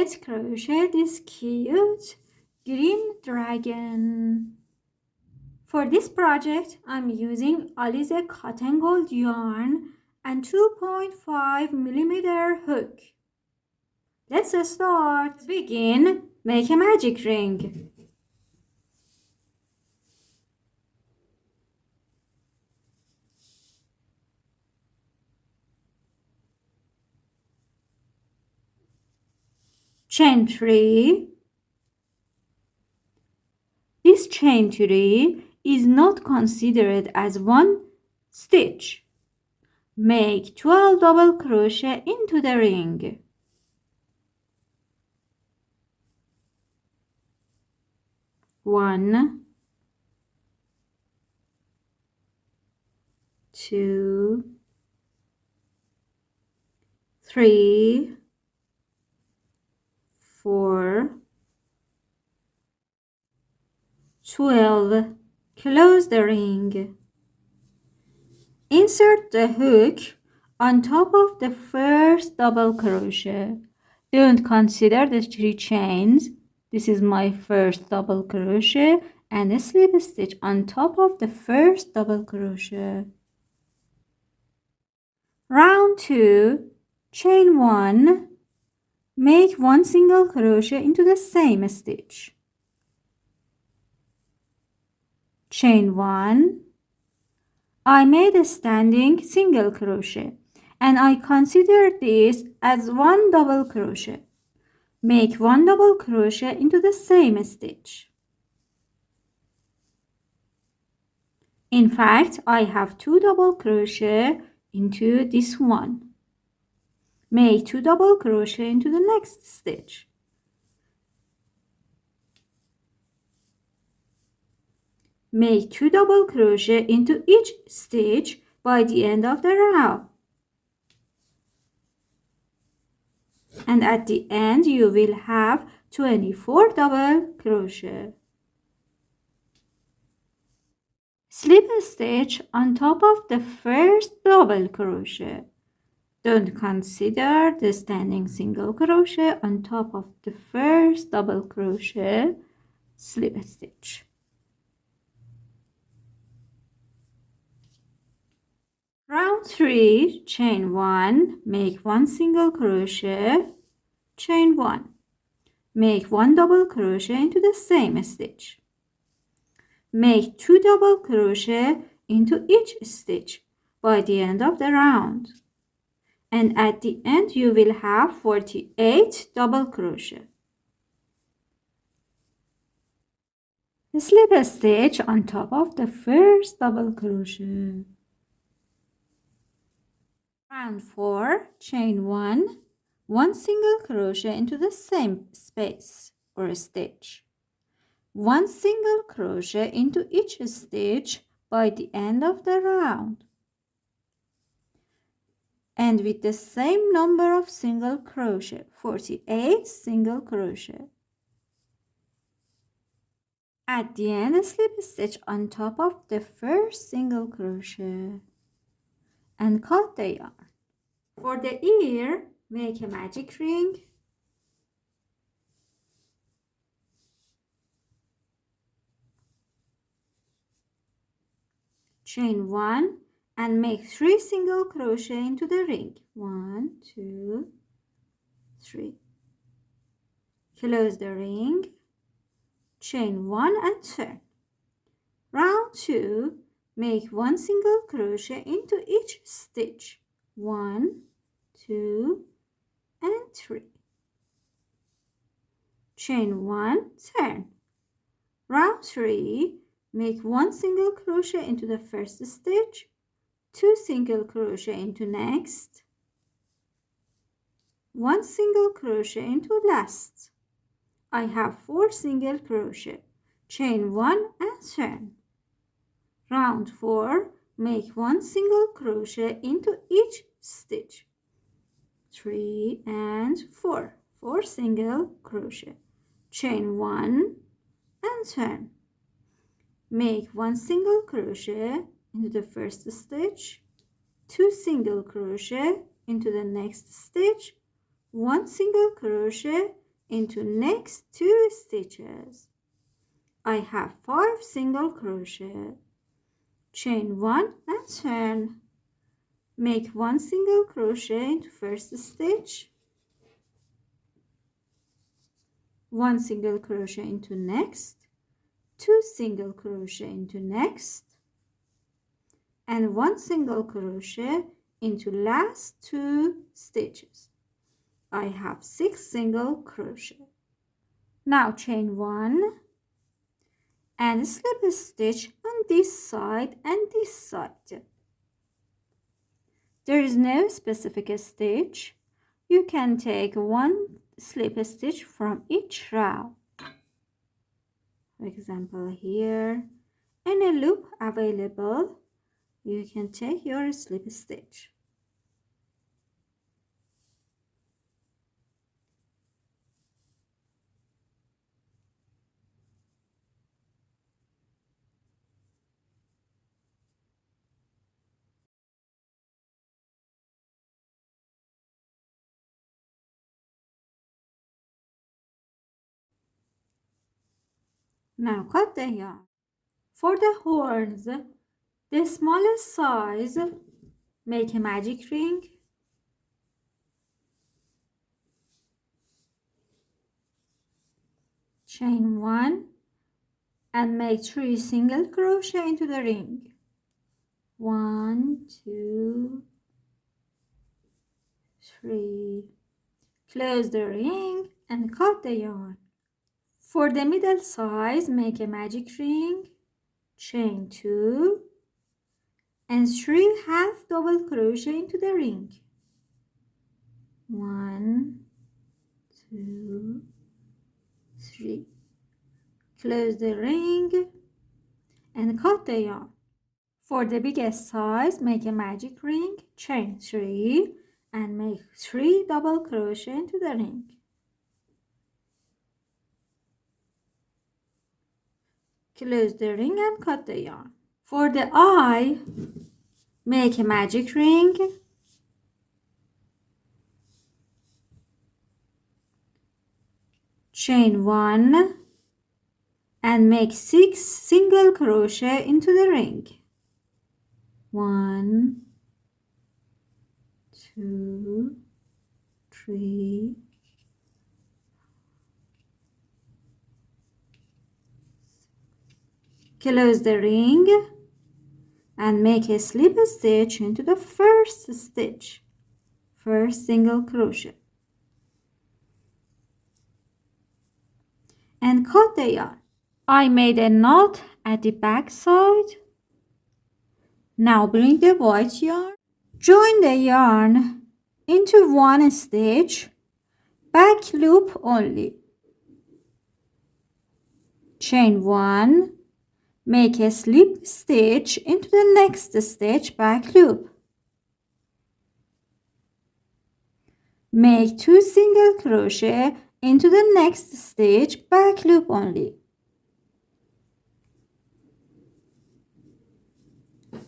let's crochet this cute green dragon. For this project, I'm using Alize cotton gold yarn and 2.5mm hook. Let's start. Begin. Make a magic ring. Chain 3. This chain 3 is not considered as one stitch. Make 12 double crochet into the ring. 1, 2, 3, 4, 12. Close the ring. Insert the hook on top of the first double crochet. Don't consider the 3 chains. This is my first double crochet and a slip stitch on top of the first double crochet. Round 2, chain 1, make 1 single crochet into the same stitch. Chain 1, I made a standing single crochet and I consider this as 1 double crochet. Make 1 double crochet into the same stitch. In fact, I have 2 double crochet into this one. Make 2 double crochet into the next stitch. Make 2 double crochet into each stitch by the end of the row. And at the end you will have 24 double crochet. Slip a stitch on top of the first double crochet. Don't consider the standing single crochet on top of the first double crochet. Slip a stitch. Round 3, chain 1, make 1 single crochet, chain 1, make 1 double crochet into the same stitch. Make 2 double crochet into each stitch by the end of the round. And at the end you will have 48 double crochet. Slip a stitch on top of the first double crochet. Round 4, chain 1, 1 single crochet into the same space or stitch. 1 single crochet into each stitch by the end of the round. And with the same number of single crochet, 48 single crochet. At the end, slip a stitch on top of the first single crochet and cut the yarn. For the ear, make a magic ring. Chain 1 and make 3 single crochet into the ring. 1, 2, 3. Close the ring. Chain 1 and turn. Round 2, make 1 single crochet into each stitch. 1, 2, and 3. Chain 1, turn. Round 3, make 1 single crochet into the first stitch, 2 single crochet into next, 1 single crochet into last. I have 4 single crochet. Chain 1 and turn. Round 4, make 1 single crochet into each stitch. 3 and 4. 4 single crochet. Chain 1 and turn. Make 1 single crochet into the first stitch, 2 single crochet into the next stitch, 1 single crochet into next 2 stitches. I have 5 single crochet. Chain 1 and turn. Make 1 single crochet into first stitch, 1 single crochet into next, 2 single crochet into next, and 1 single crochet into last 2 stitches. I have 6 single crochet. Now chain 1 and slip a stitch on this side and this side. There is no specific stitch. You can take 1 slip stitch from each row. For example, here, any loop available, you can take your slip stitch. Now cut the yarn. For the horns, the smallest size, make a magic ring. Chain 1 and make 3 single crochet into the ring. 1, 2, 3. Close the ring and cut the yarn. For the middle size, make a magic ring, chain 2 and 3 half double crochet into the ring. 1, 2, 3. Close the ring and cut the yarn. For the biggest size, make a magic ring, chain 3 and make 3 double crochet into the ring. Close the ring and cut the yarn. For the eye, make a magic ring, chain 1 and make 6 single crochet into the ring. 1, 2, 3, 4. Close the ring and make a slip stitch into the first stitch, first single crochet, and cut the yarn. I made a knot at the back side. Now bring the white yarn, join the yarn into 1 stitch, back loop only. Chain 1, make a slip stitch into the next stitch, back loop. Make 2 single crochet into the next stitch, back loop only.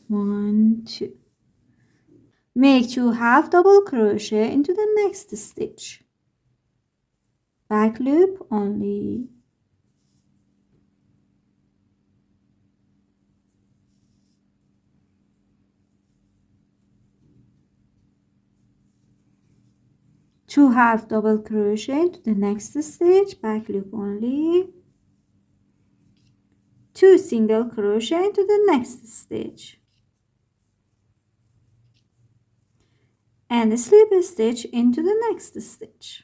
1, 2. Make 2 half double crochet into the next stitch, back loop only. 2 half double crochet to the next stitch, back loop only. 2 single crochet to the next stitch, and slip a stitch into the next stitch.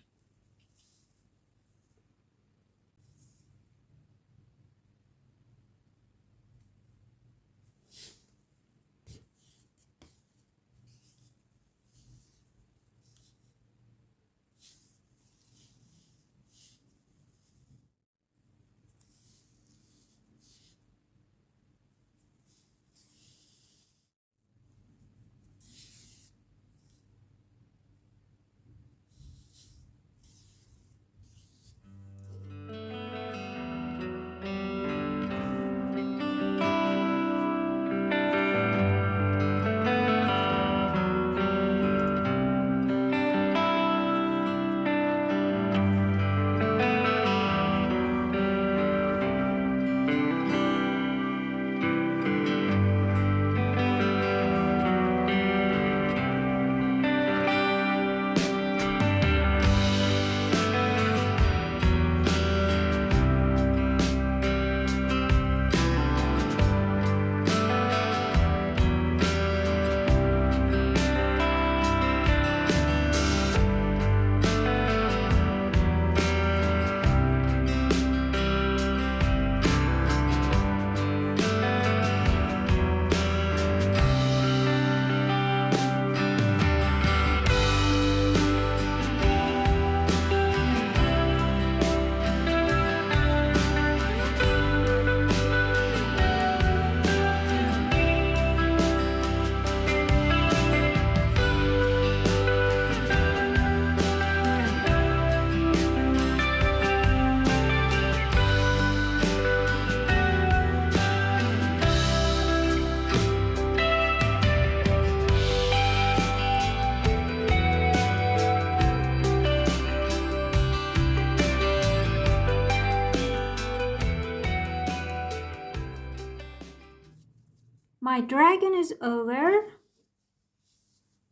My dragon is over.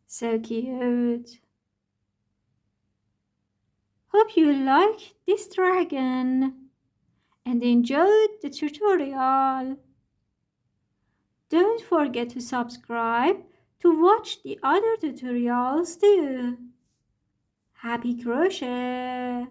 So cute. Hope you like this dragon and enjoyed the tutorial. Don't forget to subscribe to watch the other tutorials too. Happy crochet!